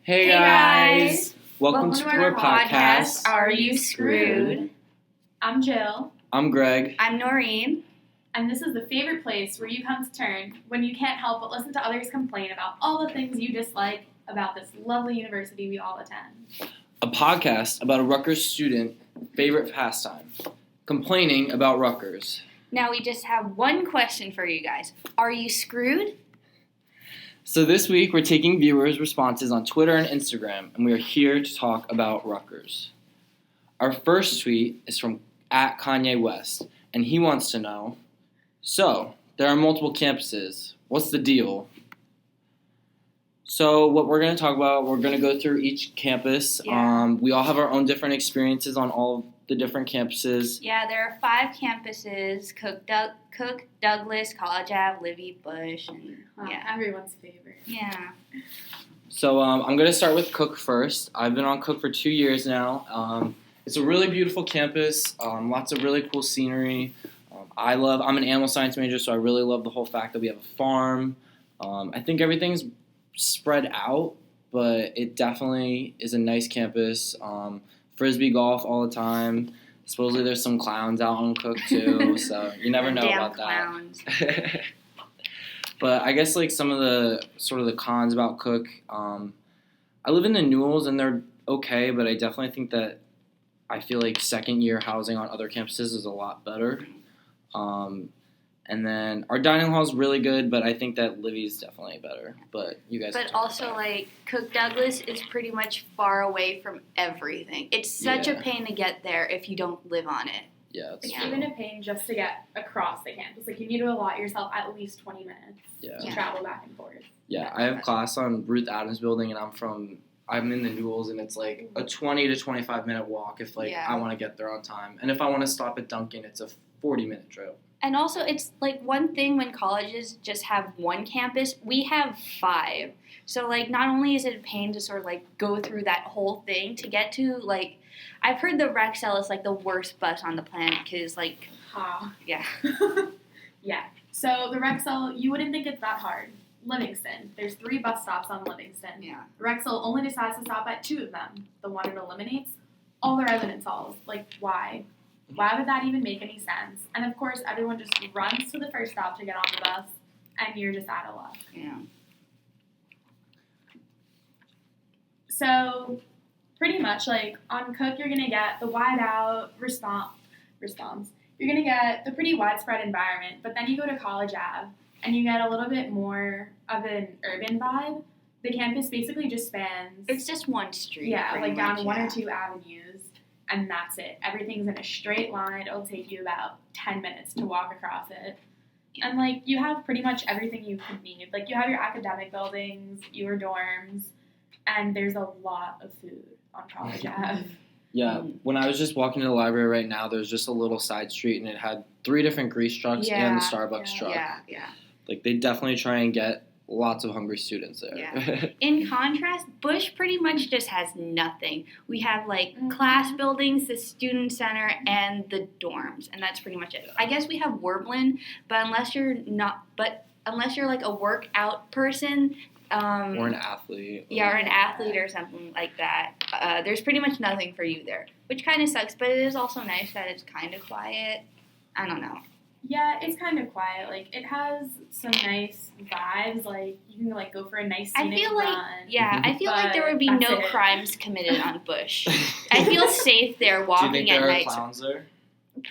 Hey guys! Welcome to our podcast, Are You Screwed? I'm Jill. I'm Greg. I'm Noreen. And this is the favorite place where you come to turn when you can't help but listen to others complain about all the things you dislike about this lovely university we all attend. A podcast about a Rutgers student favorite pastime, complaining about Rutgers. Now we just have one question for you guys. Are you screwed? So this week we're taking viewers' responses on Twitter and Instagram, and we are here to talk about Rutgers. Our first tweet is from @Kanye West, and he wants to know, so, there are multiple campuses. What's the deal? So what we're going to talk about, we're going to go through each campus. Yeah. We all have our own different experiences on all the different campuses. Yeah, there are 5 campuses, Cook, Douglas, College Ave, Livy, Bush, and yeah. Everyone's favorite. Yeah. So I'm going to start with Cook first. I've been on Cook for 2 years now. It's a really beautiful campus, lots of really cool scenery. I'm an animal science major, so I really love the whole fact that we have a farm. I think everything's spread out, but it definitely is a nice campus. Frisbee golf all the time. Supposedly there's some clowns out on Cook too, so you never know about clowns. that. But I guess like some of the sort of the cons about Cook, I live in the Newells and they're okay, but I definitely think that I feel like second year housing on other campuses is a lot better. And then our dining hall is really good, but I think that Livy's definitely better. But you guys. But also, like, Cook Douglas is pretty much far away from everything. It's such a pain to get there if you don't live on it. Yeah, It's even a pain just to get across the campus. Like, you need to allot yourself at least 20 minutes to travel back and forth. Yeah, I have class on Ruth Adams Building, and I'm in the Newells, and it's like a 20 to 25 minute walk if I want to get there on time. And if I want to stop at Dunkin', it's a 40-minute trip. And also, it's, like, one thing when colleges just have one campus, we have 5. So, like, not only is it a pain to sort of, like, go through that whole thing to get to, like, I've heard the Rexel is, like, the worst bus on the planet because, like, yeah. Yeah. So, the Rexel, you wouldn't think it's that hard. Livingston. There's 3 bus stops on Livingston. Yeah. Rexel only decides to stop at 2 of them. The one it eliminates all the residence halls. Like, why? Why would that even make any sense? And of course, everyone just runs to the first stop to get on the bus, and you're just out of luck. Yeah. So, pretty much, like, on Cook, you're going to get the wide-out response. You're going to get the pretty widespread environment, but then you go to College Ave, and you get a little bit more of an urban vibe. The campus basically just spans... It's just one street. Yeah, like down 1 or 2 avenues. And that's it. Everything's in a straight line. It'll take you about 10 minutes to walk across it. And, like, you have pretty much everything you could need. Like, you have your academic buildings, your dorms, and there's a lot of food on College Ave. Yeah, when I was just walking to the library right now, there's just a little side street, and it had 3 different grease trucks and the Starbucks truck. Yeah. Like, they definitely try and get lots of hungry students there. Yeah. In contrast, Bush pretty much just has nothing. We have, like, class buildings, the student center, and the dorms, and that's pretty much it. I guess we have Werblin, but unless you're like a workout person, or an athlete. Yeah, or an athlete or something like that. There's pretty much nothing for you there, which kind of sucks, but it is also nice that it's kind of quiet. I don't know. Yeah, it's kind of quiet. Like, it has some nice vibes. Like, you can, like, go for a nice scenic run. I feel like there would be no crimes committed on Bush. I feel safe there walking at night. Do you think there are clowns there?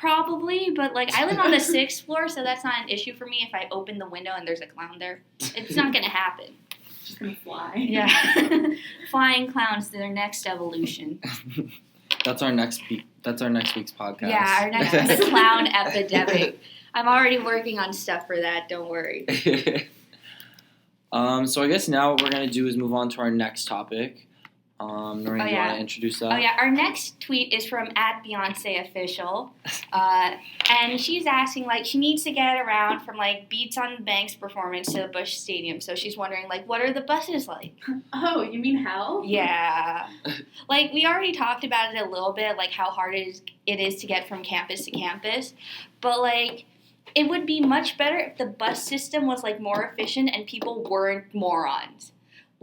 Probably, but, like, I live on the 6th floor, so that's not an issue for me if I open the window and there's a clown there. It's not going to happen. It's just going to fly. Yeah. Flying clowns, their next evolution. That's our next week's podcast. Yeah, our next clown epidemic. I'm already working on stuff for that, don't worry. So I guess now what we're going to do is move on to our next topic. Noreen, do you want to introduce that? Oh, yeah. Our next tweet is from @BeyonceOfficial. And she's asking, like, she needs to get around from, like, Beats on the Bank's performance to the Bush Stadium. So she's wondering, like, what are the buses like? Oh, you mean hell? Yeah. Like, we already talked about it a little bit, like, how hard it is to get from campus to campus. But, like, it would be much better if the bus system was, like, more efficient and people weren't morons.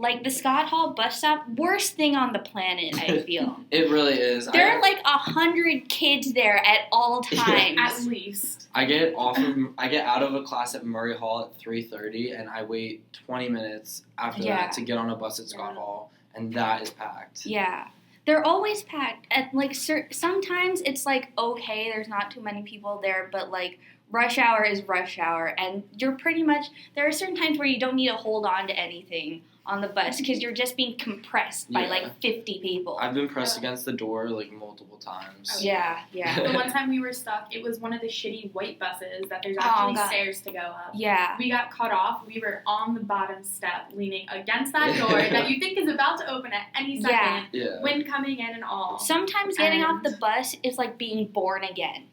Like the Scott Hall bus stop, worst thing on the planet, I feel. It really is. There are like 100 kids there at all times. At least. I get out of a class at Murray Hall at 3:30, and I wait 20 minutes after that to get on a bus at Scott Hall, and that is packed. Yeah. They're always packed. At like sometimes it's like okay, there's not too many people there, but like rush hour is rush hour, and you're pretty much there are certain times where you don't need to hold on to anything on the bus because you're just being compressed by like 50 people. I've been pressed against the door like multiple times. Oh, yeah. The one time we were stuck, it was one of the shitty white buses that there's actually stairs to go up. Yeah. We got cut off. We were on the bottom step, leaning against that door that you think is about to open at any second. Yeah. Wind coming in and all. Sometimes getting off the bus is like being born again.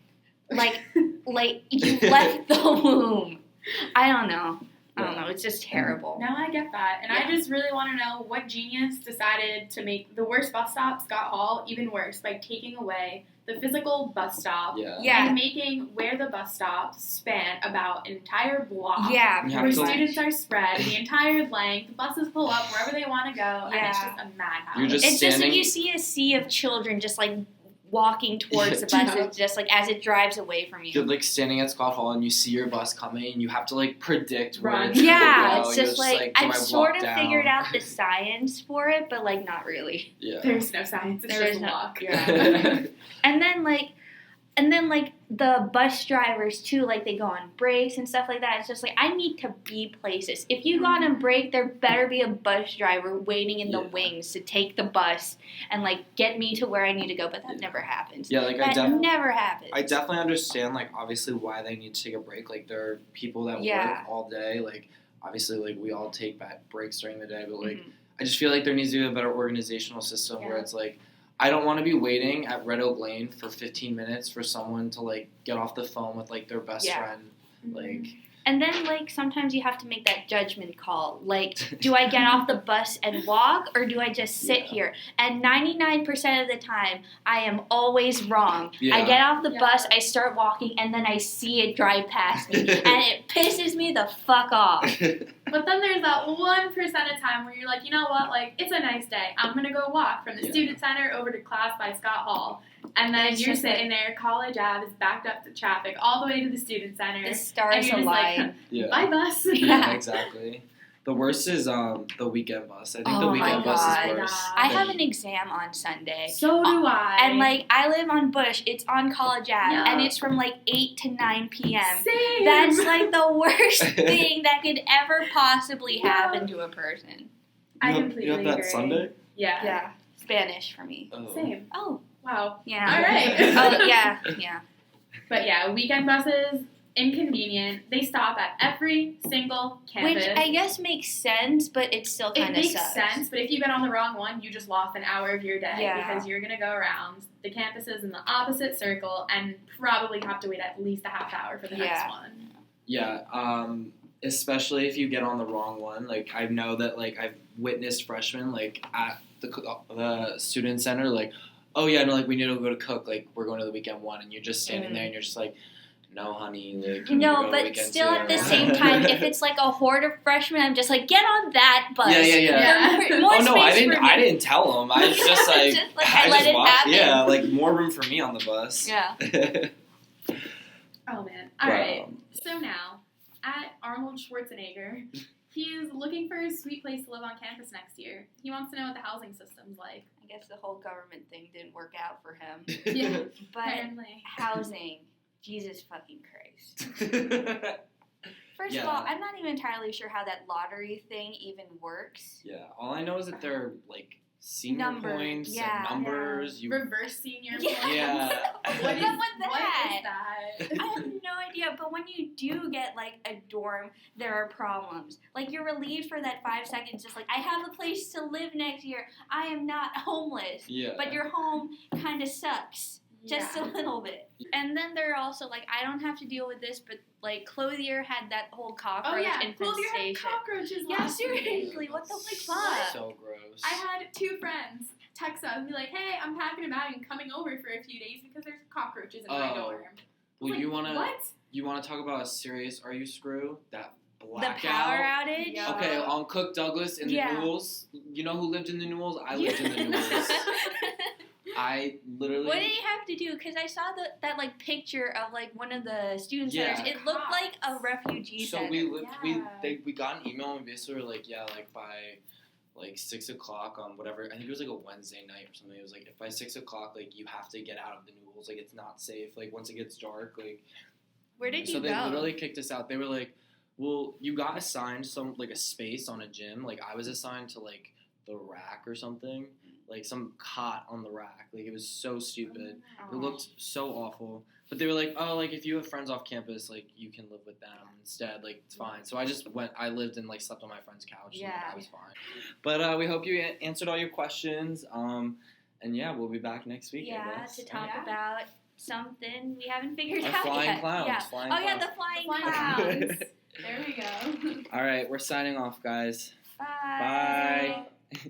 Like you left the womb. I don't know. It's just terrible. No, I get that. And I just really want to know what genius decided to make the worst bus stop, Scott Hall, even worse by taking away the physical bus stop and making where the bus stops span about an entire block. Yeah. Where students are spread the entire length. Buses pull up wherever they want to go. And it's just a madhouse. It's just like you see a sea of children just like walking towards the bus, just like as it drives away from you. You're like standing at Scott Hall and you see your bus coming and you have to like predict where it's it's go. just like I've sort of figured out the science for it, but like not really. Yeah. There's no science. It's just luck. Yeah. and then like the bus drivers too, like they go on breaks and stuff like that. It's just like I need to be places. If you go on a break, there better be a bus driver waiting in the wings to take the bus and like get me to where I need to go. But that never happens. Yeah, like that never happens. I definitely understand like obviously why they need to take a break. Like there are people that work all day. Like obviously like we all take breaks during the day, but like I just feel like there needs to be a better organizational system where it's like I don't want to be waiting at Red Oak Lane for 15 minutes for someone to like get off the phone with like their best friend. Like and then like sometimes you have to make that judgment call. Like, do I get off the bus and walk or do I just sit here? And 99% of the time I am always wrong. I get off the bus, I start walking, and then I see it drive past me and it pisses me the fuck off. But then there's that 1% of time where you're like, you know what, like, it's a nice day. I'm going to go walk from the student center over to class by Scott Hall. And then you're sitting there, College Ave is backed up to traffic all the way to the student center. The stars align. Like, bye bus. Yeah, exactly. The worst is the weekend bus. I think the weekend bus is worse. I have an exam on Sunday. So do I. And like I live on Bush. It's on College Ave, and it's from like 8 to 9 p.m. Same. That's like the worst thing that could ever possibly happen to a person. I completely agree. You have that Sunday? Yeah. Spanish for me. Oh. Same. Oh. Wow. Yeah. All right. Oh yeah. But yeah, weekend buses. Inconvenient. They stop at every single campus. Which I guess makes sense, but it still kind of sucks. It makes sense, but if you get on the wrong one, you just lost an hour of your day because you're going to go around the campuses in the opposite circle and probably have to wait at least a half hour for the next one. Yeah, especially if you get on the wrong one. Like, I know that, like, I've witnessed freshmen, like, at the student center, like, oh, yeah, no, like, we need to go to Cook. Like, we're going to the weekend one. And you're just standing there and you're just like, no, honey. Like, no, but still at the same time, if it's like a horde of freshmen, I'm just like, get on that bus. Yeah. More oh no, I space didn't tell them. I was just like, I let it happen. Yeah, like more room for me on the bus. Yeah. Oh man. All right. So now, at Arnold Schwarzenegger, he is looking for a sweet place to live on campus next year. He wants to know what the housing system's like. I guess the whole government thing didn't work out for him. Yeah. But apparently. Housing. Jesus fucking Christ. First of all, I'm not even entirely sure how that lottery thing even works. Yeah, all I know is that they're like senior points and numbers. You reverse senior points. Yeah. What is that? I have no idea, but when you do get like a dorm, there are problems. Like you're relieved for that 5 seconds, just like I have a place to live next year. I am not homeless. Yeah. But your home kind of sucks. Just a little bit. And then they're also like, I don't have to deal with this, but like Clothier had that whole cockroach infestation. Clothier had cockroaches last seriously, week. what the fuck? So gross. I had 2 friends text us and be like, hey, I'm packing a bag and coming over for a few days because there's cockroaches in my dorm. Well, like, you wanna talk about a serious Are You Screw? That blackout. The power outage. Yeah. Okay, on Cook Douglas in the Yeah. Newells. You know who lived in the Newells? I lived in the Newells. I literally. What did he have to do? Because I saw that like picture of like one of the student Yeah. centers. It looked like a refugee So center. we lived. Yeah. We got an email and basically were like, yeah, like by like 6 o'clock on whatever. I think it was like a Wednesday night or something. It was like if by 6 o'clock, like you have to get out of the Newells. Like it's not safe. Like once it gets dark, like. Where did So you they go? literally kicked us out. They were like, well, you got assigned some like a space on a gym. Like I was assigned to like the rack or something, like some cot on the rack. Like it was so stupid. It looked so awful. But they were like, oh, like if you have friends off campus, like you can live with them instead. Like it's fine. So I just went. I lived and like slept on my friend's couch. Yeah. And I was fine. But we hope you answered all your questions. And yeah, we'll be back next week. I Yeah, guess. to talk Yeah. about something we haven't figured Our out flying yet. clowns, Yeah. flying Oh yeah, clowns. the flying Flying clowns. clowns. There we go. All right, we're signing off, guys. Bye. Bye.